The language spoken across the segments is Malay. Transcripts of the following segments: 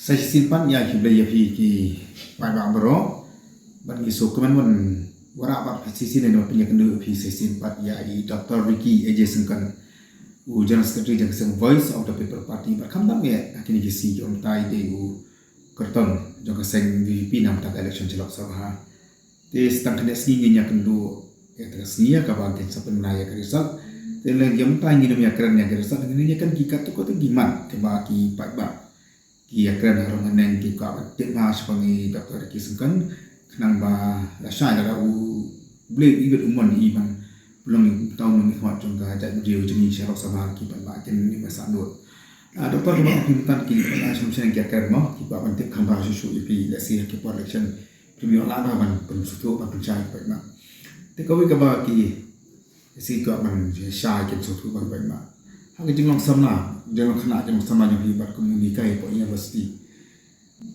Saya simpan ya ki blaya ki pai bang bro ban mi so keman wan wara ba sisi ne no pinya kendu fi saya simpan ya I Dr. Ricky AJ Sengkan u General Secretary jang seng Voice of the People Party ba kham dam ya akini ki si om tai de u kerton jang seng VP nam tak election celok sabha te stang kene singi nya kendu ya ta singi ka ba gen sapen naya ka result te le gem tai ni ya keren ya result ni kan ki ka to ko te giman ke ba ki pai ba ki akran harong neng ki ka tek ma sepangi Dr. Ricky Sengkan kenang ba la sha la u ble ibet umon I bang belum tahu nang khot jong ga ja video jeni shalok sama ki ban ba ken ni ba sa dot Dr. ba ki tan ki ba sum sen ki akran mo ki ba ban tek kham ba su ipi la si ki por election premier la ba ban pen su to ba pen chai ba ma te ko wi ka ba ki si ko ban sha ki su to ba ba ma hang jing long sam na jeng khana jeng sama ni bi bar komuni kai po university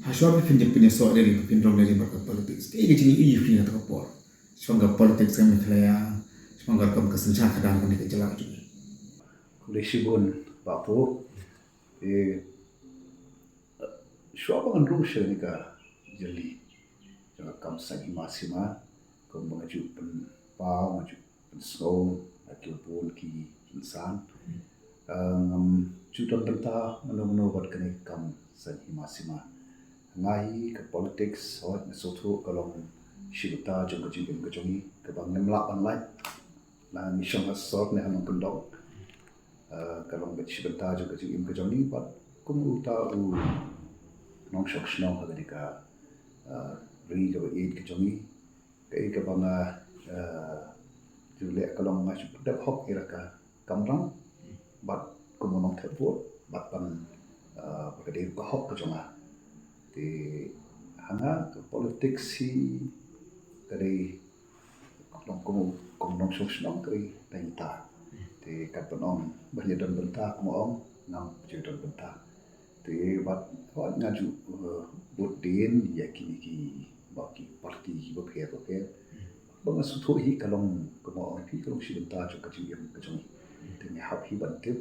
ha shwa bi fin pin so de ri pin rom le bar politics ke ge jing I fi na to por shonga politics kam khlaya shonga kam ka sancha khadan kan ke jala ju Kulishibun Bapu shwa bangan ru shenika jeli janga kam sagi masima kom maju pen pau maju pen snow akil pun ki insan judan benta mano bat kene kam sagi masima ngai ke politics hot na sotu kalong shibta janga jingin ke jongi ke bang nemla banlai na ni shonga sort ne hanong kendok kalong bet shibta janga jingin ke jongi bat kum uta u nong shok shnong hadika ri ke eid ke jongi ke bang jule kalong ma shibta hok iraka kamrang bat kumonong thepot bat pan bakade ka hok ke jonga te hanga ke politics si kare long komong shok shnong kare taita te kapanong banyadan benta kumoong ngam judan benta te bat wat ngaju budin yakini ki baki parti ki bapher bang sutho hi kalong kumoong ki kalong si benta jo kajim kajong te ni hap hi bantip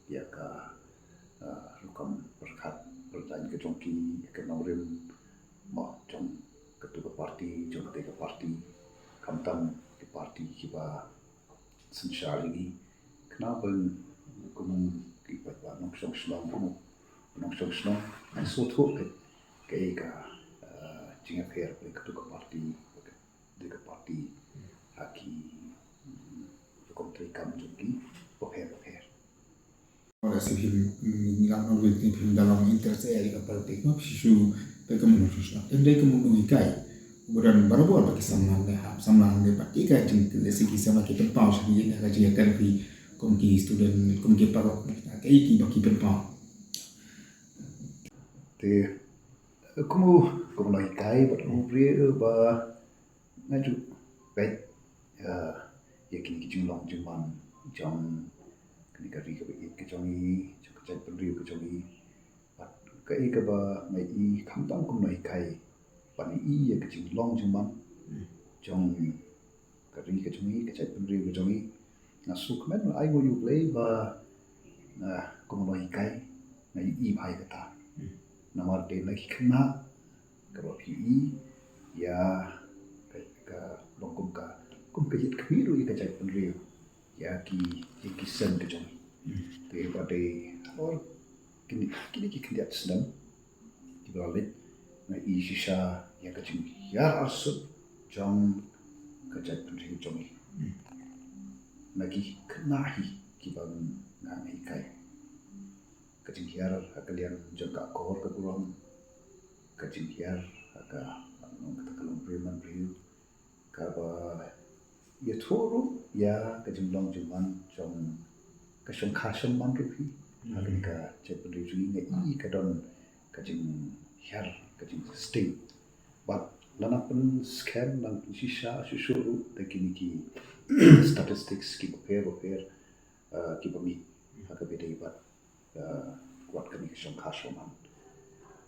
ya ka rukam berkat berdan kajong ki ekonorim ma jong ketua parti jong ketua parti kamtam ke parti ki ba sensyari ni kenapa kumung ki ba nong song shlong kumung nong song shlong ai so tho ke ka jinga pher ke ketua parti de parti aki kontri kam jong pher ora se him ngam no wi tin him dalam interest area ka politik no sisu pe kam no susna ende kam no kai buran barabor ba kisamlan le ha samlan le ba ki ka tin le se ki sama ki pen pau shi ne ka ji kan fi kom ki student kom ki parok ka ki ba ki pen pau te kumu no kai ba ri ba ngaju pet yakin ki jinglong jingman jong kini kari ke bit ke jongi cak pendriu ke jongi pat ke ba mai I khamtam kum nai kai pan I ya ke jinglong jingman jong kari ke jongi ke cak pendriu ke jongi na suk men ai go you play ba na kum nai kai na I bhai kata namar de lagi kena ke ba pi ya ka longkum ka kum ke jit kbiru ke cak pendriu ya ki sen ke jongi te bade or kini ki kendiat sedang di balik na I shisha ya ka jing ya asut jong ka jat pendriu jongi lagi kenahi ki bang na ngai kai ka jing hiar akalian jaga kor ka kurang ka jing hiar aka nong ka kalong preman riu ka ba ya thoro ya ka jing long jingman jong ka shong kha shong man rupi akan ka chat pendriu ngai I ka don ka jing hiar ka jing stay but lana pen scam lang shisha shuru takini ki statistics ki bapher ki bami aka bede bat wat kami shong kha shong man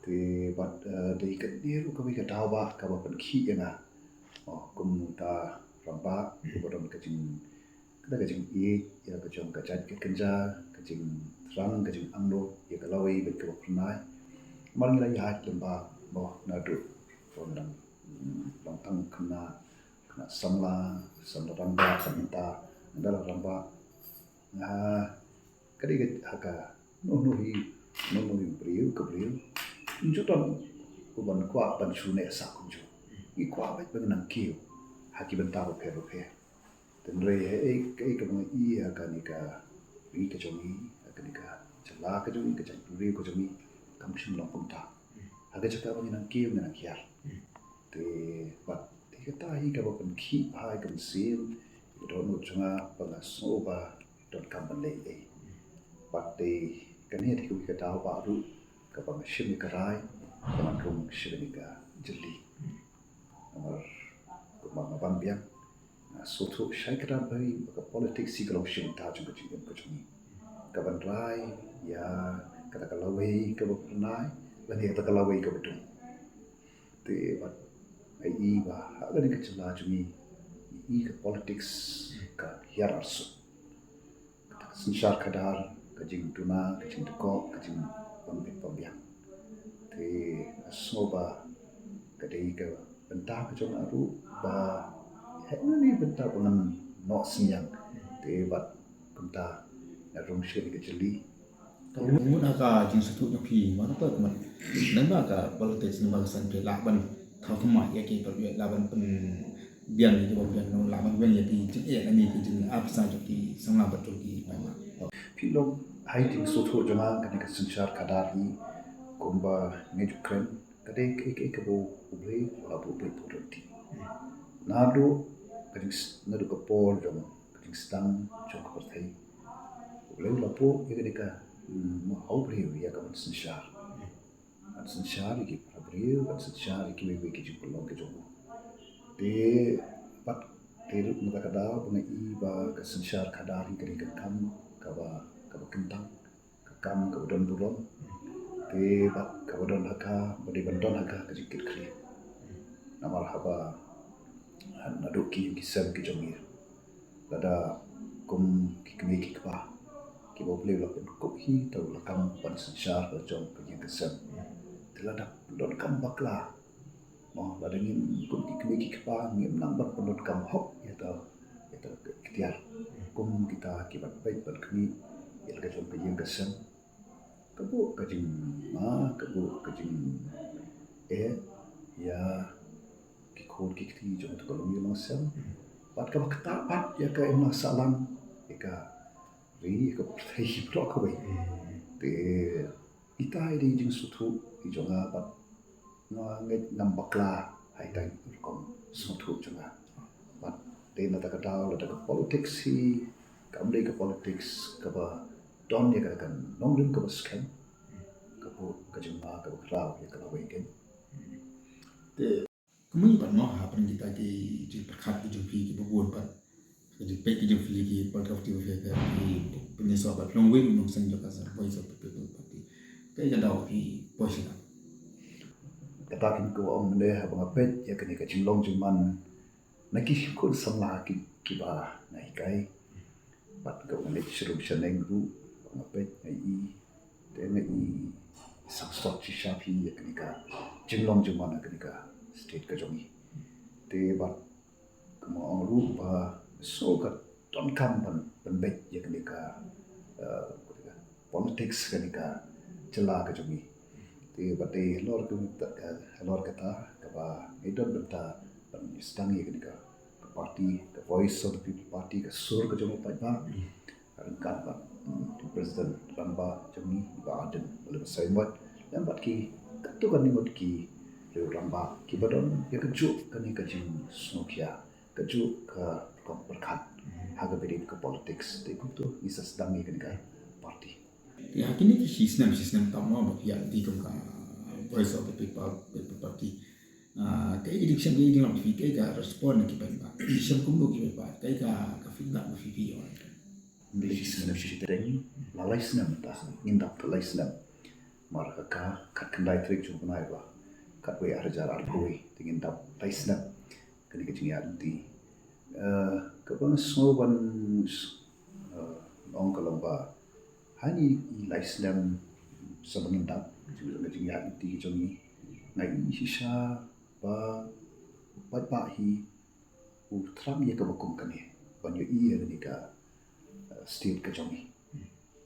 te bat de ka diru kami ka dawa ka ba pen ki ena kum ta ramba bodon ka jing kada ka jing ya ka jong ka chat ka kenja ka jing rang ka jing anglo ya ka lawai bet ka pranai maling la ya lemba bo na du from long tang kena samla ramba samta ndala ramba na kadi haka no brio ka brio juton uban kwa ban chune sa kunju I kwa ba ben nang kiu haki ben ta pe ten re e ka mo I haka ni ka ri ka jomi haka ni ka chala ka jomi ka chan ri ko jomi kam shin long kum ta haka chaka ba ni nang kiu nang kiar te bat te ka ta hi ka ba kan ki hai kan sil don no chunga ba na so ba don kam ban le bat te kan he thi ka ta ba ru ka ba shin ka rai ka man rum shin ka jeli amar kuma ban biang so tu shai ka bai ka politics si ka lo shin ta chung ka chi ka chung ka ban rai ya ka ta ka lawe ka ba nai la ni ta ka lawe ka ba tu te bat ai I ba ha ga ni ka chula chung I ka politics ka hiar arso ka sin shar ka dar ka jing tuna ka jing ko ka jing ban biang te so ba ka dei ka benta ka chung aru ba ni benta dengan no siang te bat kunta na rong shi ka jeli Mun aka jing satu nyopi mana tu keman namba ka politics namba san pe laban thau thuma ya ke per laban pen bian ni jo bian no laban wen ya ti jing e ani ke jing apsa jo ki sangla betul ki ma pilom hai ting so tho jama kan ka sinchar kadar hi kumba ngeju kren kade ke bo ubre la bo pe porti nado kading nado ka por jom kading stang jom ka thai ubre la po ke ka mo au bre ya ka sinchar ki abre ka sinchar ki we ki jum lo ke jom te pat te ru ka da bu I ba ka sinchar kadar hi ka kam ka ba kentang ka kam ka don buron te bat ka don haka bodi bandon haka ka jikit kri na marhaba na do ki sem ki jomir lada kum ki kme ki kpa ki bo ple la ko hi to la kam pan sanchar la jom ka yin sem te lada don kam bakla mo lada ni kum ki kme ki kpa ni nang bat don kam hop ya ta kitiar kum kita ki bat bai ban kni ya ka jom ka yin ka sem kabu kajing ya ki khod ki kti jom to kolom yong sem pat ka kta pat ya ka emna salam ka ri ka thai pro ka bai te itai ri jing su thu I jonga pat no nge nam bakla hai tai kom su thu jonga pat te na ta ka daw la ta ka politics hi kam dei ka politics ka ba don ya ka kan nong rim ka ba scam ka po ka juma ka ba klau ya ka ba ken te kemui ban no ha pan kita ki ji perkhat ki jumpi ki bubuan pan jadi pe ki jumpi ki part of the affair ki punya sahabat long way nong sang joka sa voice of the people party ke ja daw ki position kata kin ko om le ha ba pet ya ka ni ka jing long jing man na ki ko samla ki ba nai kai pat ka ngai shuru shaneng ru ba pet ai I te ngai sak stok chi shapi ya ka ni ka jing long jing man ka ni ka state ka jomi te bat mo ru ba so ka ton kam ban bet ya ka ni ka politics ka ni ka chela ka jomi te bate lor ka ta ka ba idon bata ban stang ya ka ni ka party the voice of the people party ka sur ka jomi pa ba kan ba president ramba jomi ba aden boleh saimat dan bat ki tu kan ni ki le ramba ki badon ya ka ju ka ni ka jin snokia ka ju ka berkat haga beri ka politics te ku tu isa sedang ni ka party ya kini ki sistem tama ba ya di kum ka voice of the people party cái election cái làm phi cái cả respond ki ban ba election kum do ki ba cái ka feedback ba phi rồi legislative shiteng la laisnam ta indap ta laisnam mar ka kat kendai trik chu banai ba kat we arjar argoi tingin dap laisnam kani ke jinga di ka bang so ban ong kalamba hani I laisnam sabangin dak juga ngajing ya ti jomi ngai shisha ba ba hi u tram ye ka bakum kane ban yo i ni ka state ka jomi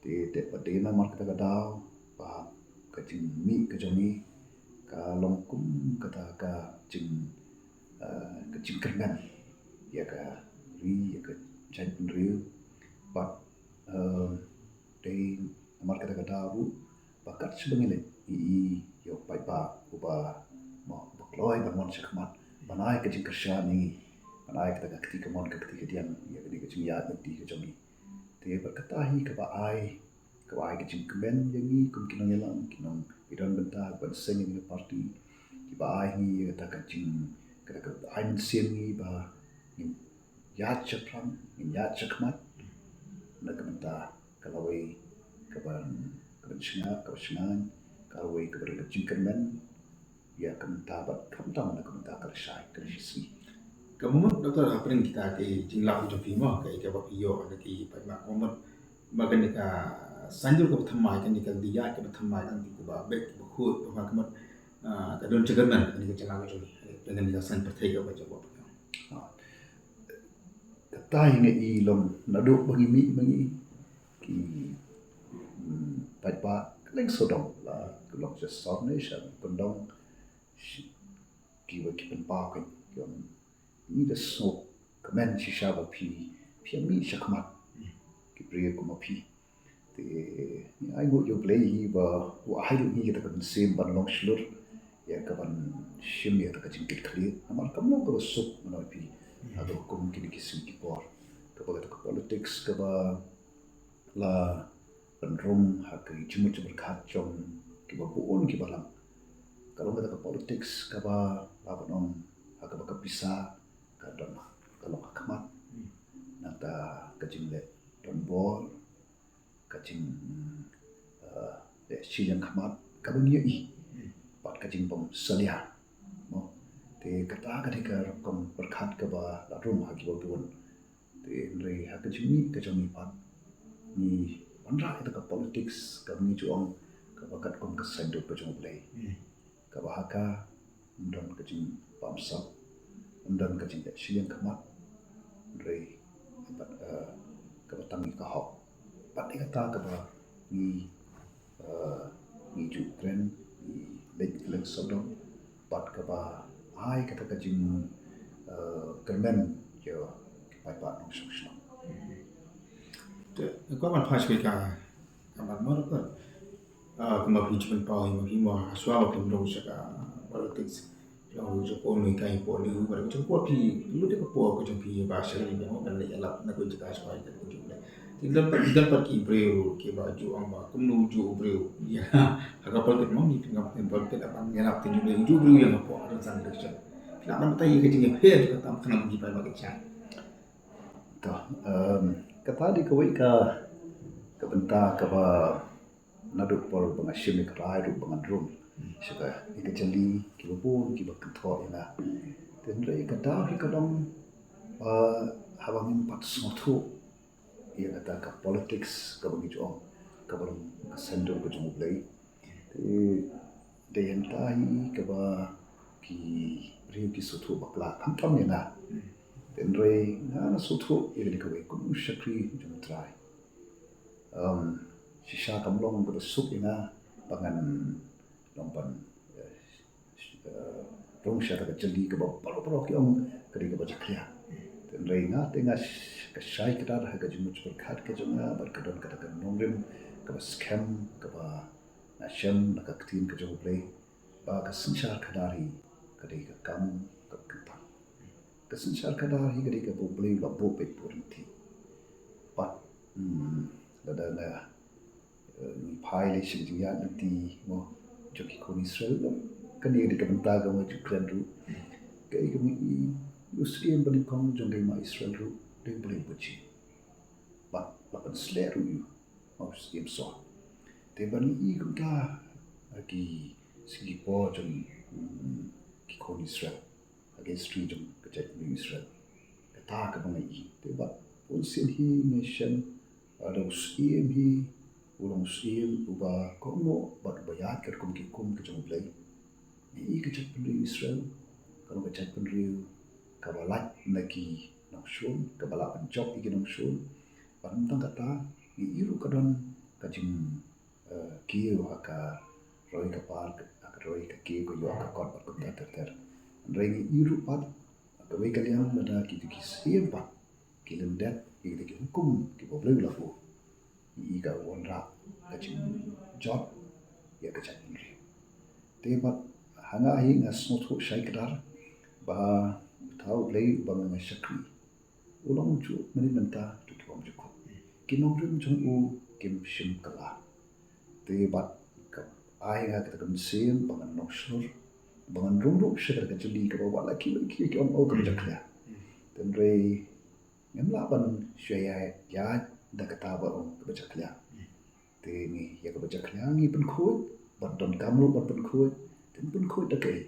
te pa de na mar ka daw ba ka jing mi ka jomi ka longkum kata ka jing ka jing kernan ya ka ri ya ka chan pun ri ba de mar kata daw bakat sebengile i yo pai ba uba mo bakloi ba mon sakmat banai ka jing kersha ni banai ka ketika mon ka ketika dian ya ka jing ya ti ka jomi te berkatahi ke baai ke jing kemen yangi kum kinong yalang kinong idan benta ban sengin ni parti ki baai ni ta ka jing ka ai sen ni ba in ya chapram in ya chakmat na ka benta kalawai ka ban singa ka singan kalawai ka ban jing kemen ya ka benta ba kam ta na ka benta ka sai ka sisi Kamu doktor apa yang kita ke jinglau jo pimo ke ke ba piyo ke ki pa ma kamu bagan ka sanjur ka thamai kan ka dia ka thamai kan ti ba bek ba khut ba kamu ka don cegan man ni ka chala jo dengan dia san perthai ka ba jo ba tai nge i lom nadu bagi mi mangi ki pai pa leng sodong la kulok just sornation pendong ki wa ki pen pa kan ni da so kamen si shaba pi mi shakmat ki priya kuma pi te ni ai go yo play hi ba wa ai ni ta kan sem ban long shlur ya ka ban shim ya ta ka jingkit khali amar kam no ko so no pi ado kum ki ki sim ki por ka ba ta politics ka ba la ban rom ha ka jimu jimu khat chom ki ba buon ki balang kalau ka politics ka ba la ban ha ka ba ka pisa kadang kalau akamat nata kacing le don bol kacing le siang kamat kabang i pat kacing pom salia mo te kata ketika kom berkat ke ba la rumah ki bawon te re ha kacing ni kacing ni pat ni wanra itu ke politics kabang ni juang ka bakat kom kesendo kacing play ka bahaka don kacing pamsap dan kacing siang kamat re ka batang ka ho pat kata ka ba ni ju tren ni lek sodom pat ka ba ai kata kacing kermen jo pai pa no sok ko man phas ke ka man mo ko kuma pi chun pa ma pi mo aswa ba kim ro sa ka politics lo jo ko ni kai po ni ba ko ko pi lu de ko po ko jo pi ba sa ni mo ban le la na ko ji ka aswa ka ko jo le ti dan pa ki breu ke ba ju ang ba kum nu ju breu ya ha ka politics mo ni ngam tem politics apa ni la ti ju ju breu ya po ro san de cha la man ta yi ke ji phe ka tam kana ji pa ba ke cha to kata di kawai ka benta ka ba nadu por bangasim ka rai ru bangadrum saka ika jali ki bubun ki bakto ina tenre kata ki kadang habangin pat smothu ia kata ka politics ka bagi jong ka belum ka sendo ka jong play de yang tai ka ba ki riu ki sothu bakla kam ina tenre na sothu ia di ka we kum shakri jong try sisa kamlong ko sup ina pangan lompan rong sya ka jali ka ba palo ki ong kari ka ba jakya ten reinga tenga ka shai ka dar ka jimu chur khat ka jonga bar ka don ka ta nongrim ka ba scam ka ba na shem na ka tin ka jong play ba ka sinchar ka dari ka dei ka kam ka ka ka sinchar ka dari ka dei ka bo play la bo pe purinti pa la ni pai le shi ya nanti mo joki ko Israel kan ni de kabanta ga mo Ukraine ru kai ga mi usiem bani kom jongai ma Israel ru de boleh buci ba pan sleru yu mo siem so te bani I kumta agi sigi po jong ki ko Israel against street jong ka ni Israel ta ka bangai te ba pun sin hi nation ada usiem hi ulang sim uba komo bat Gadat kat kum ki kum ke jong play ni ke chat penri Israel kalau ke chat penri kabalat naki nong shun kabala job iki nong shun pan tang kata ni iru kadon kajing kiu aka roi ka park aka roi ka kiu ko yo aka kot pat kun ter rei iru pat aka wei kalian bada ki ki siem pat kilen dat ki ki hukum ki bo bleu la fu i ga wonra kajing job ya ka chat penri te pat hanga hi nga smot ho shai kadar ba tau play ba nga shakri ulang chu mani menta tu ki bom jukko kinong rim chung u kim shim kala te bat ka ai nga ka kam sim ba nga nok shur ba nga rum rum shakar ka chuli ka ba wala ki on o ka jakla ten re ngam la ban shaya ya da ka ta ba on ka jakla te ni ya ka jakla ngi pen khoi ban don kamlu ban pen khoi ten pen khoi da kai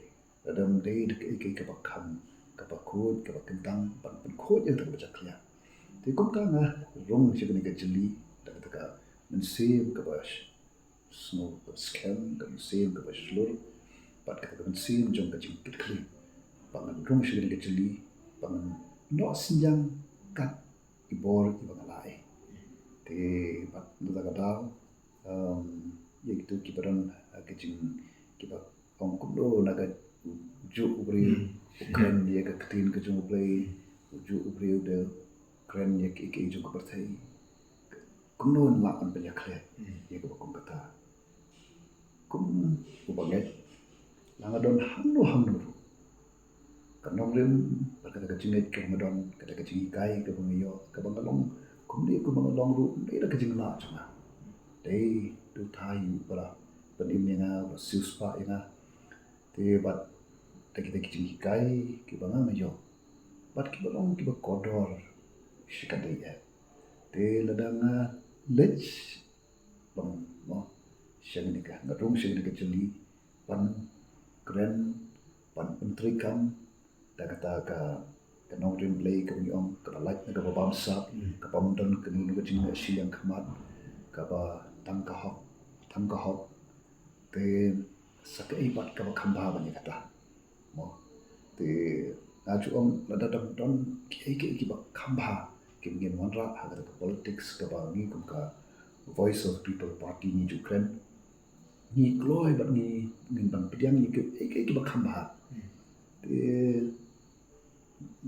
adam dei da kai ka ba kham ka ba khoi ka ba kentang ban pen khoi ya da ka jakla te kom ka nga rong shi ni ka chili da ka men sim ka ba snow scam ka men sim ka ba shlur pat ka men sim jong ka jing pit kli pa ngan rong shi ni ka chili pa ngan no sinjang kat ibor ibang lai te pat da ka daw ye gitu kibaran ka jing kiba ong kum do na ka ju ubri ukran ye ka tin ka jong play ju ubri de kren ye ki ju ko berthai kum no la an ba yakhle ye ko kum kata kum ubanget la nga don hang no kanong rim kata ka jinget ka ngadon kata ka jingi kai ka bangayo ka bangalong kum ni ko bangalong ru ni da ka jing la chama dei tu thai bara penimena siuspa ina te bat ta kita jingi kai ki bangayo bat ki balong ki ba kodor shikadai ya te ladanga lech bang mo shagnika ngadong shagnika chuli pan kren pan pentrikam da kata ka kanong rim play ka yong ka like na ka bam sap ka pam don ka nu ka jing siang khamat ka ba tang ka hok te sakai bat ka ba khamba ba ni kata mo te aju om lada don ki ba khamba kim ngin wanra ha ka politics ka ba ni kum ka voice of people party ni Ukraine ni gloi ba ni ngin ban piang ni ki ba khamba te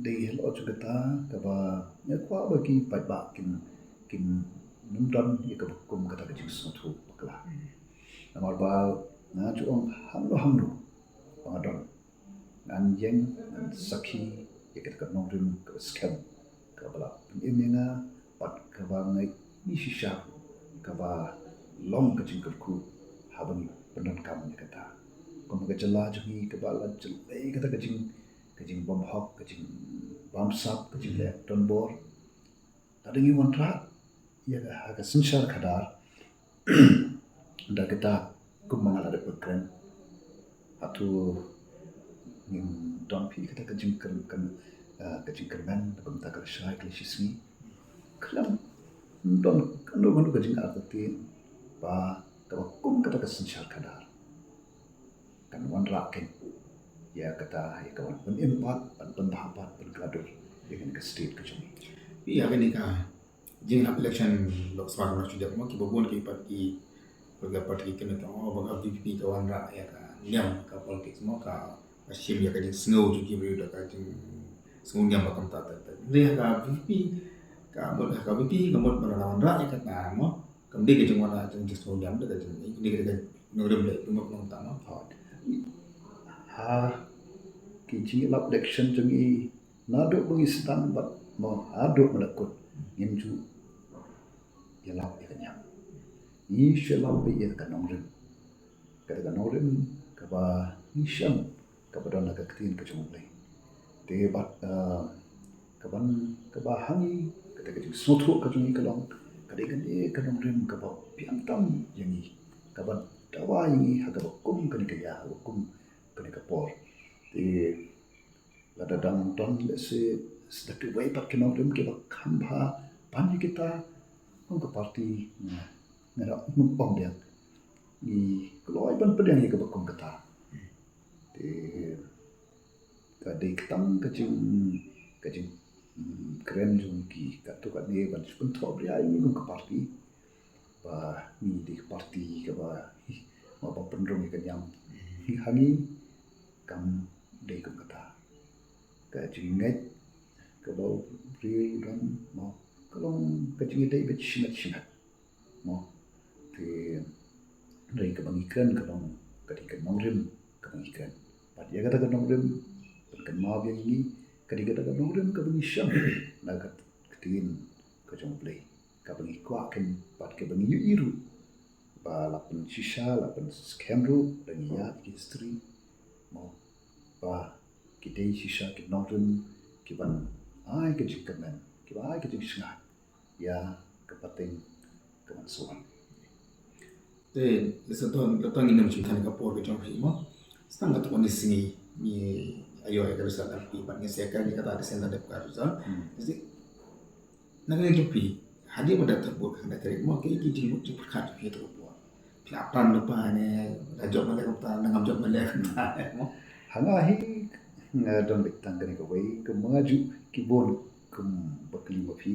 dei hello chu kata ka ba ya kwa ba ki ba kim num don ye ka kum kata ka jing so thu bakla amar ba na chu om ham no ba don an yeng an sakhi ye ka nong rim ka scam ka bala imena pat ka ba ngai ni shisha ka ba long ka jing ku habani penon kam ni kata kum ka jala jhi ka ba la jil ei kata ka jing bom hok ka jing bam sap ka jing le don bor tadi ni wantra ya ka sinshar khadar da kita kum mangala de pekren atu ngin don pi kata ka jing kan ka jing kerman kum ta ka shai klishismi klam don kan do ka jing arti ba ka kum kata ka sinshar khadar kan wanra ken ya kata ya kawan pun empat pun bahapat pun gadur dengan ke state ke jumi iya kan ni ka jing na election lok sabha ma chuja mo ki bobon ki pat ki berga parti ki na oh baga VP ka wanra ya ka nyam ka politics mo ka asim ya ka jing snow ju ki bri da ka jing snow nyam ba kam ta ni ka VP ka VP ka mo ba na wanra ya ka ta mo kam de ke jing wanra jing snow nyam da ka jing ni ka no dem le mo mo ta mo ha ki jing lap election jumi na do bagi sedang bat mo ado melakut ngimju ya lap ya nyam ni shelam be ya ka nongrim ka nongrim ka ba ni sham ka ba don ka tin ka jong le te bat ka ba hangi ka jing sotho ka jung ka long ka de ka nongrim ka ba piang tam yangi ka ba dawa yangi ha ka ba kum ka ni ka ya kum ka ni ka por te lada dang don le se stak way pat kenong rim ke ba khamba pan kita ong ka party ngara mupong dia ni kalau iban pedang ya kebakum kata te ka dei ketam kacing keren jung ki ka tu ka ne ban pun thop ria ini gung ka parti ba ni di parti ka ba ma ba pendrong ka nyam hangi kam dei gung kata ka jinget ka ba ri dan mo kalong ka jinget dei bet shinat mo te dari ka bangikan kalong ka di ka nongrim ka bangikan pat ya kata ka nongrim kan ma biang ini ka di kata ka nongrim ka bangi syam na ka ketin ka jong play ka bangi kwa kan pat ka bangi iru ba lapan shisha lapan scamro dan ya ki istri mo ba ki dei shisha ki nongrim ki ban ai ka jikamen ki ba ai ka jikshna ya ka pateng ka ban suan te seton ni nam chimthan ka por ke jong hi mo stang ka to ni singi ni ayo ya ka sa pi pan ni se ka ni kata sen da ka sa jadi nang ni pi hadi pada terbuk kana tere mo ke ki ji ji khat pi to po pla pan lo pa ne da job male ko ta nang job male ta mo hanga hi nga don bit tang ka wei ka maju ki bon kum bakli ma phi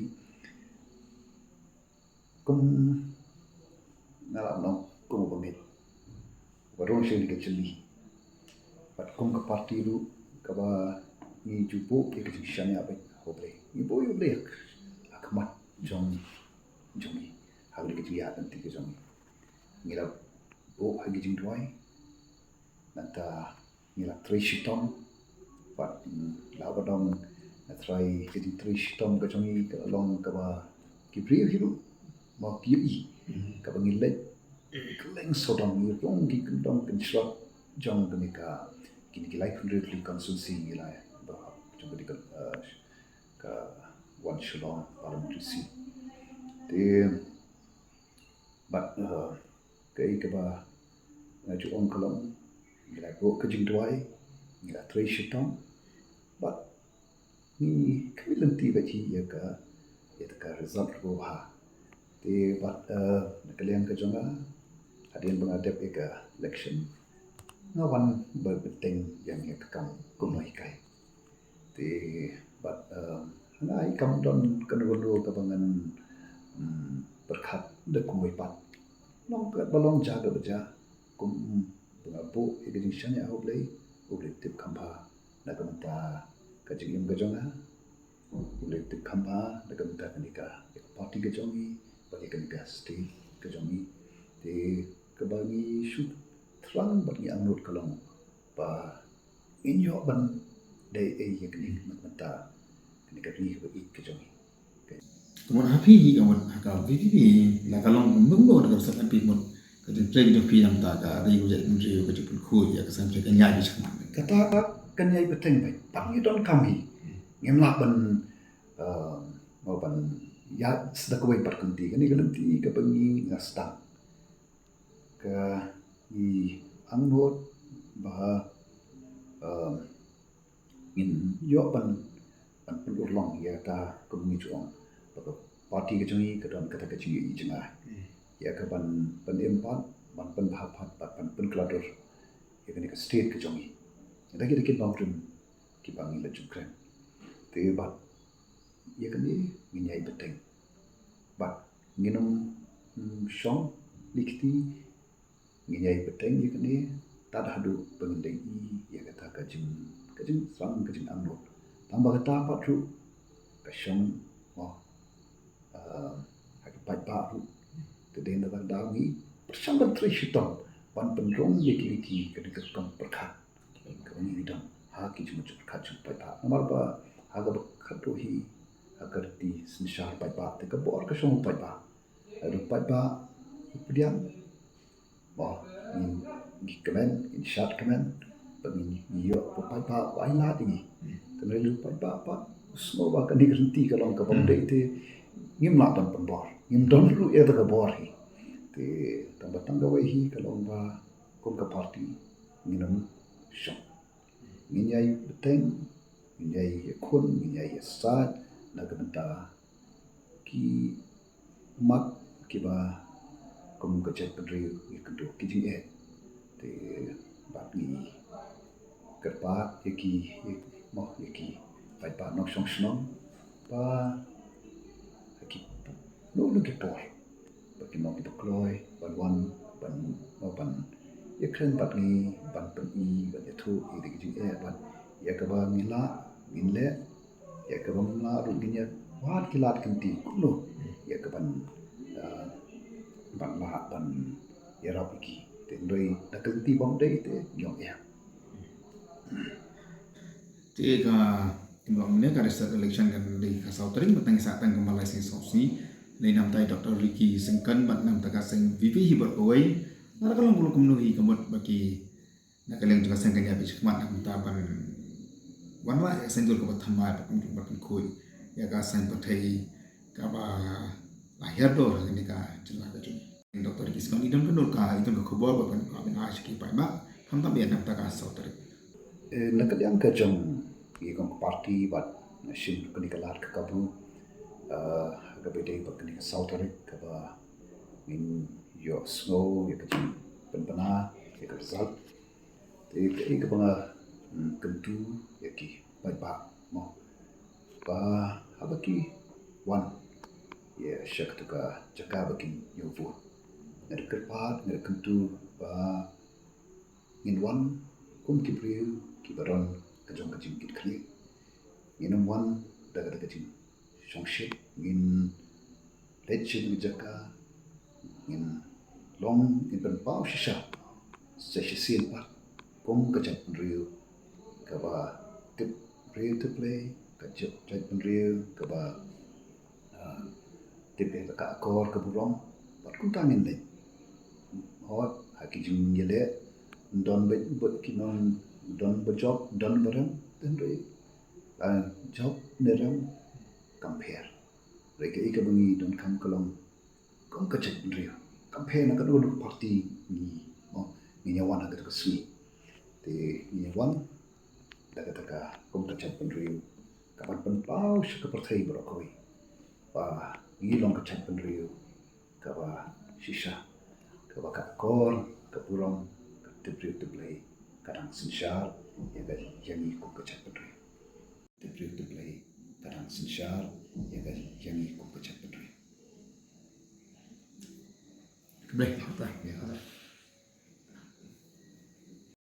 kum ngalam no kum bangit warong shin ke chili pat kum ka parti lu ka ba ni jupo ke ke shanya ba hobre ni boy obre akmat jong jongi hagli ke ya tan ti ke jongi ngira bo hagi jing tuai nanta ngira trishitom pat la ba dong na try ke trishitom ka jongi ka long ka ba ki priu hiru ma pi ka ba ngile kleng sodong ni rong ki dong ken shot jong ka kini ki like 100 consultancy ni la ba jong ka one shalom parliamentary seat te but kai ka ba na ju ong kalong nila go ka jing tuai nila tre shitong but ni kamilanti ba chi ya ka result ro ha te but na kalian ka jonga hadin bangadep ka election ngawan berbeteng yang kam kumai kai te but nai kam don kanulu ka bangan berkat de kumai pat long ka balong jaga baja kum bungabu ignition ya oblei tip kampa na kamta ka jingim ga jonga oblei tip kampa na kamta kanika party ga jongi bagi kanika state ga jongi te ka bagi shoot terang bagi anut kalong pa inyo ban dai yekni mata ni ka ri ba ik jongi mon happy ka mon ka vi la ka long mung do ka sa pi mon ka de train de pi nam ta ka ri ko je mun ri ko je pun khu ya ka sam che ka nya bi chama kata kan yai beteng bai pang you don't come hi ngem la ban mau ban ya sedak wei par kunti kan ni kan ka bangi ngasta ka i angnot ba in yo ban pun urlong ya ta ko mi chuang ba party ke chungi ka don kata ka chi i chinga ya ka ban empat ban bhapat ban klador ya kan ka state ke chungi da ki dikit bangtrum ki bangi la chukran te ba ya kan ni nyai beteng ba nginum shong likti nyai beteng ya kan ni tad hadu pengendeng i ya kata ka jing sang ka jing angnot tambah kata patru ka shong mo hak pai pa ru te den da dang ni persamban trishitong ban pendrong ye ki ka dikam perkhat ka ni dam ha ki jum chu perkhat chu pai pa nomor ba ha ga khato hi agar ti snishar pai pa te ka bor ka shong pai pa adu pai pa pediam mo ni kemen in shot kemen bagi yo pai pa wai la dingi te lu pai pa semua ba kan diganti kalau ka bom de te ngim la dan pembor ngim don lu e da bor hi te tambah tangga wai hi kalau ba kon ka party nginam shop nginyai beteng nginyai kun nginyai sat na ka benta ki mak ki ba kum ka chat pedri ikundu kijing te bat ni kerpa yaki mo yaki pai pa nok song snom pa yaki no ki por ba ki nok ki kloi ban wan ban yakren bat ni ban pen I ban yathu I kijing ban yakaba mila minle yakaba mila ru ginya wat kilat kanti kuno yakaban ban la ban yarap iki tendoi dakanti bom dei te nyong ya Te ka timlong ne ka resert election kan di ka sautering batang satan ke Malaysia sosi le nam tai Dr. Ricky Sengkan bat nam ta ka seng VP hibat oi na ka long kulum hi kamot baki na ka leng juga seng kanya bi chmat nam ta ban wan la seng jul ka bat thamai bat khoi ya ka seng pathai ka ba lahir do ni ka jela ka juni Dr. Ricky Sengkan idon kan ka idon ka khobor ba ban ka ben ash ki pai ba tham ta bi nam ta ka sautering nakat yang ka jong kong parti bat nasin kuni kalat ka kabu ka bede ba kuni sautari ka ba min yo snow ya ka jing penpana ya ka result te ka ba kentu ya ki bai ba mo ba habaki wan ya syak tu ka jaka bakin yofu ngad kerpat ngad kentu ba ngin wan kum ki priu ki baron kajong kajing kit kli ngin wan daga kajing songship ngin lechin jaka ngin long ngin pen pau shisha sa shisin pa kum kajak priu ka ba tip priu to play kajak priu ka ba tip ka akor ka burong pat kum tangin le hot hakijing yele don bet kinon don job don barang dan rei job nerang compare rei ke ika bungi don kam kalong kom ka cek rei compare na kadua parti ni mo ni nyawan ada ka sui te ni nyawan daga daga kom ka cek rei kapan pen pau ka partai berokoi pa ni long ka cek rei ka ba shisha ka ba ka kor ka purong te play kadang sensyal ya ga yangi ko kecap pedri te play kadang sensyal ya ga yangi ko kecap pedri Baik, apa? Ya.